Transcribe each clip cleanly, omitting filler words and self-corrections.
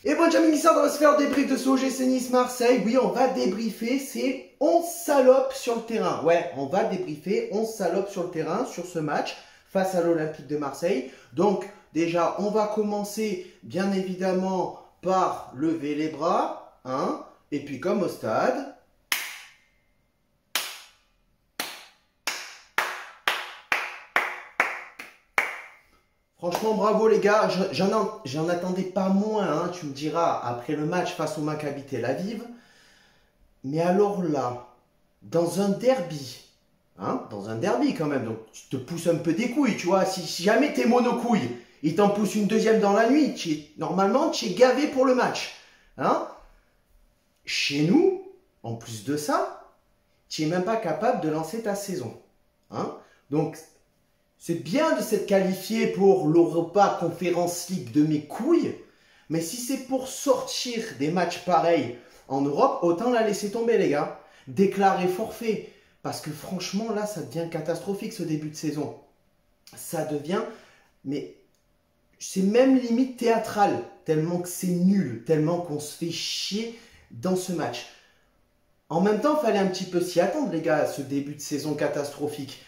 Et bon, on va se faire débrief de ce OGC Nice-Marseille. Oui, on va débriefer, c'est 11 salopes sur le terrain. Ouais, on va débriefer 11 salopes sur le terrain sur ce match face à l'Olympique de Marseille. Donc, déjà, on va commencer, bien évidemment, par lever les bras. Hein, et puis, comme au stade... Franchement, bravo les gars, j'en attendais pas moins, hein, tu me diras, après le match face au Maccabi Tel Aviv. Mais alors là, dans un derby quand même, donc tu te pousses un peu des couilles, tu vois. Si jamais t'es monocouille, il t'en pousse une deuxième dans la nuit, normalement tu es gavé pour le match. Hein. Chez nous, en plus de ça, tu n'es même pas capable de lancer ta saison. Hein. Donc, c'est bien de s'être qualifié pour l'Europa Conference League de mes couilles, mais si c'est pour sortir des matchs pareils en Europe, autant la laisser tomber les gars. Déclarer forfait, parce que franchement là ça devient catastrophique ce début de saison. Ça devient, mais c'est même limite théâtral, tellement que c'est nul, tellement qu'on se fait chier dans ce match. En même temps, il fallait un petit peu s'y attendre les gars, à ce début de saison catastrophique.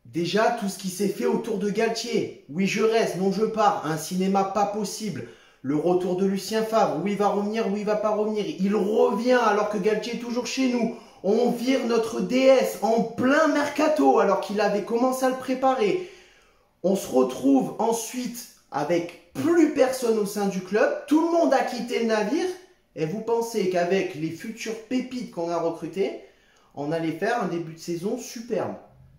Déjà, tout ce qui s'est fait autour de Galtier. Oui, je reste, non, je pars. Un cinéma pas possible. Le retour de Lucien Favre. Où il va revenir, où il va pas revenir. Il revient alors que Galtier est toujours chez nous. On vire notre DS en plein mercato alors qu'il avait commencé à le préparer. On se retrouve ensuite avec plus personne au sein du club. Tout le monde a quitté le navire. Et vous pensez qu'avec les futures pépites qu'on a recrutées, on allait faire un début de saison superbe.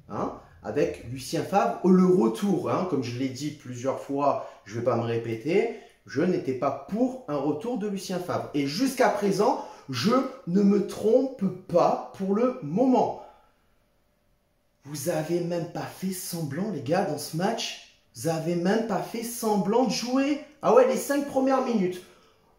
Hein? Avec Lucien Favre, le retour, hein, comme je l'ai dit plusieurs fois, je ne vais pas me répéter, je n'étais pas pour un retour de Lucien Favre. Et jusqu'à présent, je ne me trompe pas pour le moment. Vous n'avez même pas fait semblant, les gars, dans ce match. Vous n'avez même pas fait semblant de jouer. Ah ouais, les 5 premières minutes.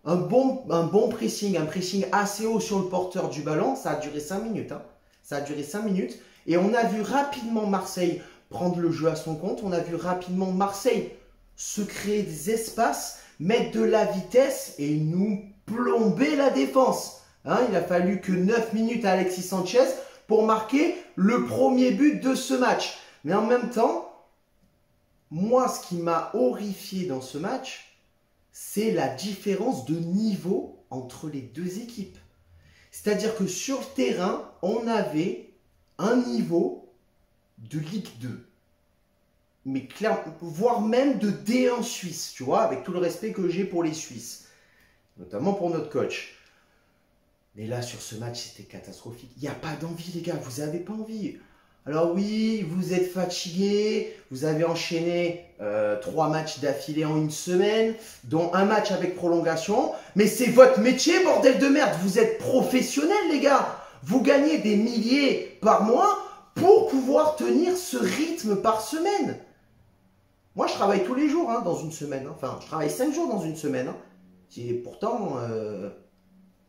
Un bon pressing, un pressing assez haut sur le porteur du ballon. Ça a duré 5 minutes. Hein. Ça a duré 5 minutes. Et on a vu rapidement Marseille prendre le jeu à son compte. On a vu rapidement Marseille se créer des espaces, mettre de la vitesse et nous plomber la défense. Hein, il a fallu que 9 minutes à Alexis Sanchez pour marquer le premier but de ce match. Mais en même temps, moi, ce qui m'a horrifié dans ce match, c'est la différence de niveau entre les deux équipes. C'est-à-dire que sur le terrain, on avait un niveau de Ligue 2, mais clairement, voire même de D1 suisse, tu vois, avec tout le respect que j'ai pour les Suisses, notamment pour notre coach. Mais là, sur ce match, c'était catastrophique. Il n'y a pas d'envie, les gars, vous n'avez pas envie. Alors oui, vous êtes fatigués, vous avez enchaîné 3 matchs d'affilée en une semaine, dont un match avec prolongation, mais c'est votre métier, bordel de merde, vous êtes professionnels, les gars. Vous gagnez des milliers par mois pour pouvoir tenir ce rythme par semaine. Moi, je travaille tous les jours hein, dans une semaine. Hein. Enfin, je travaille 5 jours dans une semaine. Hein. Et pourtant,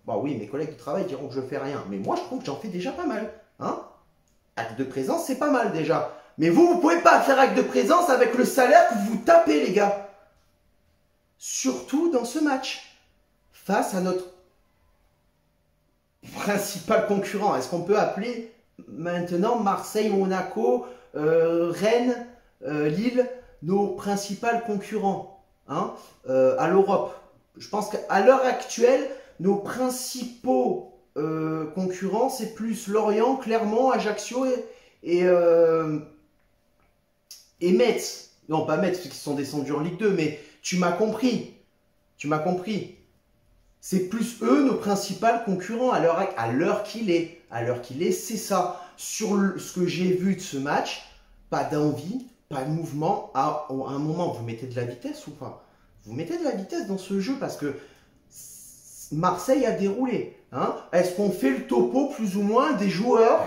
bah oui, mes collègues de travail diront que je fais rien. Mais moi, je trouve que j'en fais déjà pas mal. Hein. Acte de présence, c'est pas mal déjà. Mais vous ne pouvez pas faire acte de présence avec le salaire que vous tapez, les gars. Surtout dans ce match. Face à notre principal concurrent. Est-ce qu'on peut appeler maintenant Marseille, Monaco, Rennes, Lille nos principaux concurrents hein, à l'Europe? Je pense qu'à l'heure actuelle, nos principaux concurrents, c'est plus Lorient, Clermont, Ajaccio et Metz. Non, pas Metz, parce qu'ils sont descendus en Ligue 2, mais tu m'as compris. Tu m'as compris. C'est plus eux nos principaux concurrents à l'heure qu'il est. À l'heure qu'il est, c'est ça. Sur ce que j'ai vu de ce match, pas d'envie, pas de mouvement. À un moment, vous mettez de la vitesse ou pas? Vous mettez de la vitesse dans ce jeu parce que Marseille a déroulé. Hein. Est-ce qu'on fait le topo plus ou moins des joueurs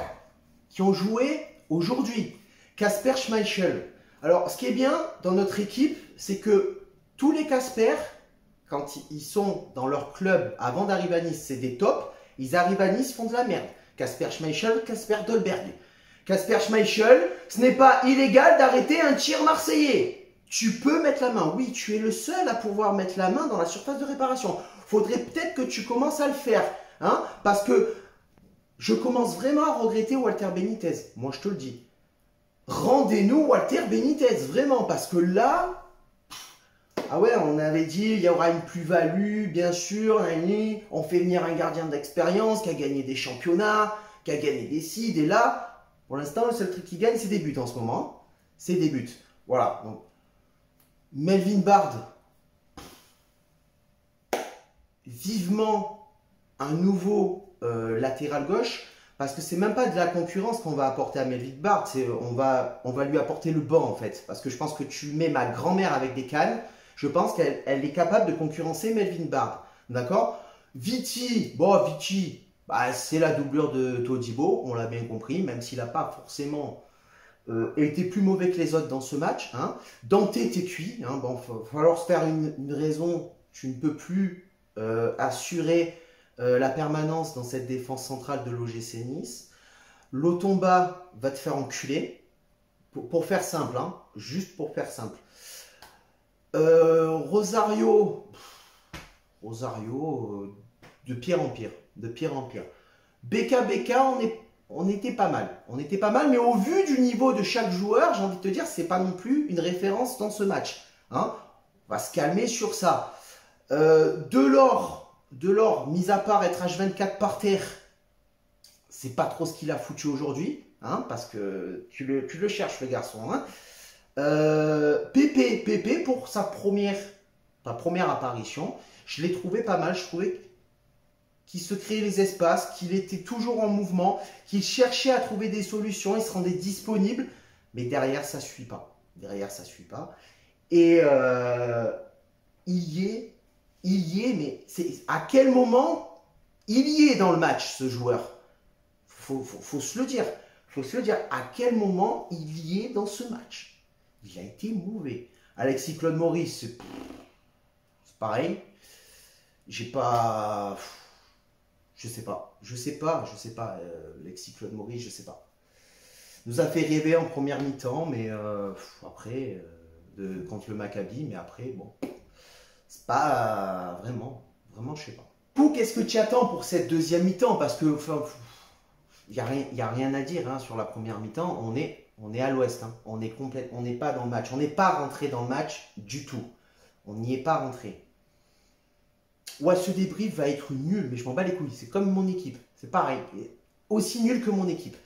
qui ont joué aujourd'hui? Kasper Schmeichel. Alors, ce qui est bien dans notre équipe, c'est que tous les Kasper, quand ils sont dans leur club avant d'arriver à Nice, c'est des tops. Ils arrivent à Nice, ils font de la merde. Kasper Schmeichel, Kasper Dolberg. Kasper Schmeichel, ce n'est pas illégal d'arrêter un tir marseillais. Tu peux mettre la main. Oui, tu es le seul à pouvoir mettre la main dans la surface de réparation. Faudrait peut-être que tu commences à le faire. Hein, parce que je commence vraiment à regretter Walter Benitez. Moi, je te le dis. Rendez-nous Walter Benitez, vraiment. Parce que là, ah ouais, on avait dit, il y aura une plus-value, bien sûr. On fait venir un gardien d'expérience qui a gagné des championnats, qui a gagné des seeds. Et là, pour l'instant, le seul truc qui gagne, c'est des buts en ce moment. C'est des buts. Voilà. Donc, Melvin Bard, vivement un nouveau latéral gauche, parce que c'est même pas de la concurrence qu'on va apporter à Melvin Bard, on va lui apporter le banc en fait, parce que je pense que tu mets ma grand-mère avec des cannes, je pense qu'elle est capable de concurrencer Melvin Bard, d'accord? Viti, bon Viti, bah, c'est la doublure de Todibo, on l'a bien compris, même s'il n'a pas forcément été plus mauvais que les autres dans ce match. Hein. Dante, t'es cuit. Hein. Bon, il va falloir se faire une raison. Tu ne peux plus assurer la permanence dans cette défense centrale de l'OGC Nice. Lotomba va te faire enculer. Pour faire simple. Hein. Juste pour faire simple. Rosario. De pire en pire. De pire en pire. BK, on était pas mal. On était pas mal, mais au vu du niveau de chaque joueur, j'ai envie de te dire, c'est pas non plus une référence dans ce match. Hein, on va se calmer sur ça. Delors, mis à part être H24 par terre, c'est pas trop ce qu'il a foutu aujourd'hui, hein, parce que tu le cherches, le garçon. Hein. Pépé, pour sa première apparition, je l'ai trouvé pas mal. Je trouvais qu'il se créait les espaces, qu'il était toujours en mouvement, qu'il cherchait à trouver des solutions, il se rendait disponible, mais derrière, ça ne suit pas. Et il y est, mais à quel moment il y est dans le match, ce joueur? Faut se le dire. À quel moment il y est dans ce match? Il a été mauvais. Alexis Claude Maurice, c'est pareil. Je sais pas. Alexis Claude Maurice, je sais pas. Nous a fait rêver en première mi-temps, mais après, contre le Maccabi, mais après, bon, c'est pas vraiment, je sais pas. Qu'est-ce que tu attends pour cette deuxième mi-temps? Parce que, il n'y a rien à dire hein, sur la première mi-temps. On est à l'ouest, hein. On n'est pas dans le match. On n'est pas rentré dans le match du tout. On n'y est pas rentré. Ouais, ce débrief va être nul, mais je m'en bats les couilles. C'est comme mon équipe. C'est pareil. Aussi nul que mon équipe.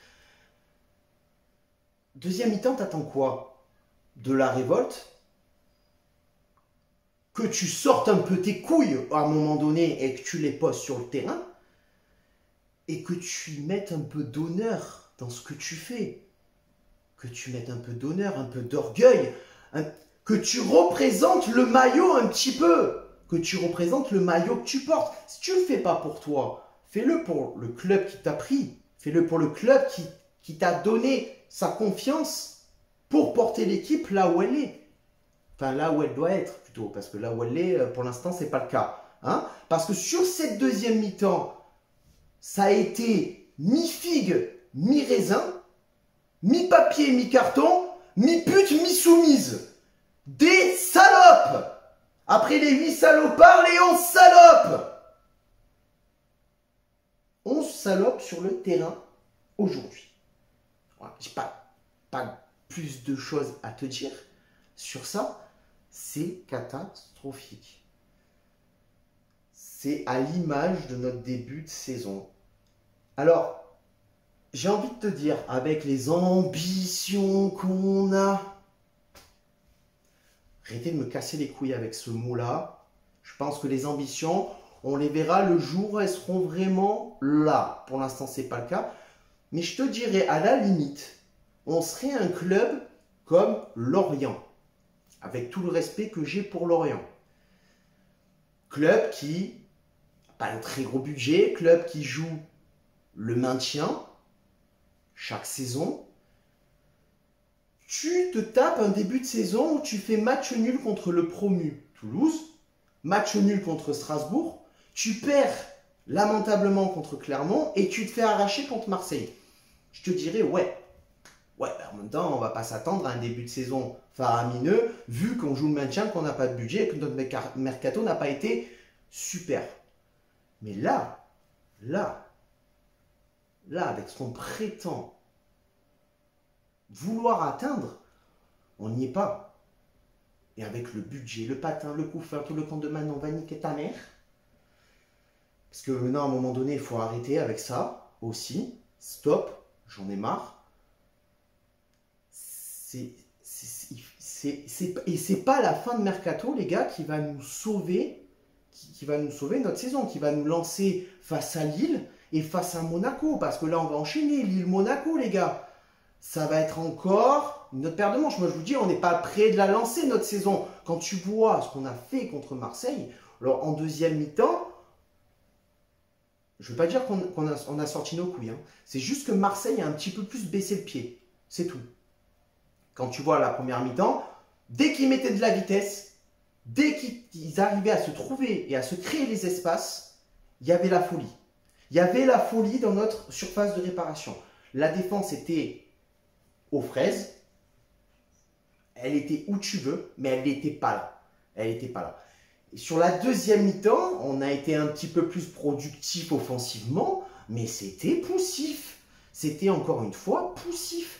Deuxième mi-temps, t'attends quoi? De la révolte? Que tu sortes un peu tes couilles à un moment donné et que tu les poses sur le terrain? Et que tu y mettes un peu d'honneur dans ce que tu fais? Que tu mettes un peu d'honneur, un peu d'orgueil? Que tu représentes le maillot un petit peu? Que tu représentes le maillot que tu portes. Si tu ne le fais pas pour toi, fais-le pour le club qui t'a pris. Fais-le pour le club qui t'a donné sa confiance pour porter l'équipe là où elle est. Enfin, là où elle doit être plutôt. Parce que là où elle est, pour l'instant, ce n'est pas le cas. Hein, parce que sur cette deuxième mi-temps, ça a été mi-figue, mi-raisin, mi-papier, mi-carton, mi-pute, mi-soumise. Des salopes! Après les 8 salopards, les 11 salopes! 11 salopes sur le terrain aujourd'hui. Voilà, j'ai pas plus de choses à te dire sur ça. C'est catastrophique. C'est à l'image de notre début de saison. Alors, j'ai envie de te dire, avec les ambitions qu'on a, arrêtez de me casser les couilles avec ce mot-là. Je pense que les ambitions, on les verra le jour où elles seront vraiment là. Pour l'instant, ce n'est pas le cas. Mais je te dirais, à la limite, on serait un club comme Lorient. Avec tout le respect que j'ai pour Lorient. Club qui n'a pas un très gros budget. Club qui joue le maintien chaque saison. Tu te tapes un début de saison où tu fais match nul contre le promu Toulouse, match nul contre Strasbourg, tu perds lamentablement contre Clermont et tu te fais arracher contre Marseille. Je te dirais, ouais, Ouais, ben, en même temps, on va pas s'attendre à un début de saison faramineux, vu qu'on joue le maintien, qu'on n'a pas de budget et que notre mercato n'a pas été super. Mais là, là, avec ce qu'on prétend vouloir atteindre, on n'y est pas. Et avec le budget, le patin, le coup fin, tout le compte de Manon, on va niquer ta mère. Parce que maintenant, à un moment donné, il faut arrêter avec ça aussi. Stop, j'en ai marre. Et c'est pas la fin de mercato, les gars, qui va nous sauver, qui va nous sauver notre saison, qui va nous lancer face à Lille et face à Monaco. Parce que là, on va enchaîner Lille-Monaco, les gars. Ça va être encore une autre paire de manches. Moi, je vous dis, on n'est pas prêt de la lancer, notre saison. Quand tu vois ce qu'on a fait contre Marseille, alors en deuxième mi-temps, je ne veux pas dire qu'on a sorti nos couilles. Hein. C'est juste que Marseille a un petit peu plus baissé le pied. C'est tout. Quand tu vois la première mi-temps, dès qu'ils mettaient de la vitesse, dès qu'ils arrivaient à se trouver et à se créer les espaces, il y avait la folie. Il y avait la folie dans notre surface de réparation. La défense était aux fraises. Elle était où tu veux, mais elle n'était pas là. Elle n'était pas là. Et sur la deuxième mi-temps, on a été un petit peu plus productif offensivement, mais c'était poussif. C'était encore une fois poussif.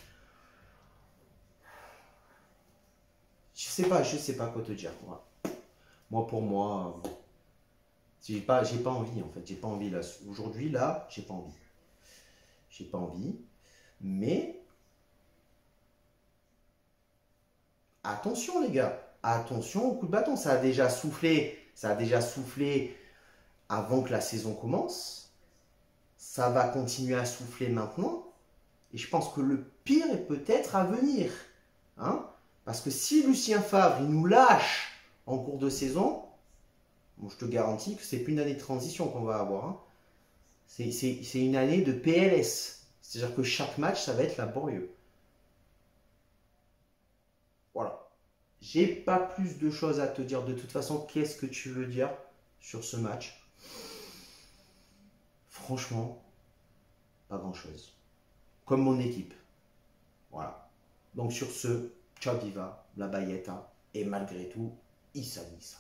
Je sais pas quoi te dire. Moi pour moi, j'ai pas envie en fait. J'ai pas envie là. Aujourd'hui là, j'ai pas envie. J'ai pas envie. Mais attention les gars, attention au coup de bâton. Ça a déjà soufflé. Ça a déjà soufflé avant que la saison commence. Ça va continuer à souffler maintenant. Et je pense que le pire est peut-être à venir. Hein? Parce que si Lucien Favre il nous lâche en cours de saison, bon, je te garantis que c'est plus une année de transition qu'on va avoir. Hein. C'est une année de PLS. C'est-à-dire que chaque match, ça va être laborieux. Voilà. J'ai pas plus de choses à te dire. De toute façon, qu'est-ce que tu veux dire sur ce match? Franchement, pas grand-chose. Comme mon équipe. Voilà. Donc sur ce, ciao viva, la Bayetta. Et malgré tout, Issa Nissa.